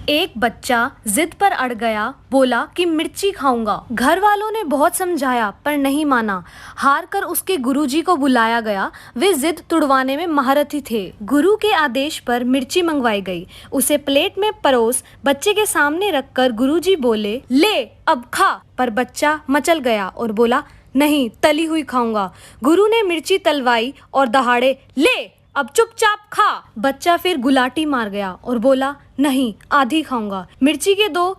एक बच्चा जिद पर अड़ गया, बोला कि मिर्ची खाऊंगा। घर वालों ने बहुत समझाया पर नहीं माना। हार कर उसके गुरुजी को बुलाया गया। वे जिद तुड़वाने में महारथी थे। गुरु के आदेश पर मिर्ची मंगवाई गई। उसे प्लेट में परोस बच्चे के सामने रखकर गुरुजी बोले, ले अब खा। पर बच्चा मचल गया और बोला, नहीं, तली हुई खाऊंगा। गुरु ने मिर्ची तलवाई और दहाड़े, ले अब चुपचाप खा। बच्चा फिर गुलाटी मार गया और बोला, नहीं, आधी खाऊंगा। मिर्ची के दो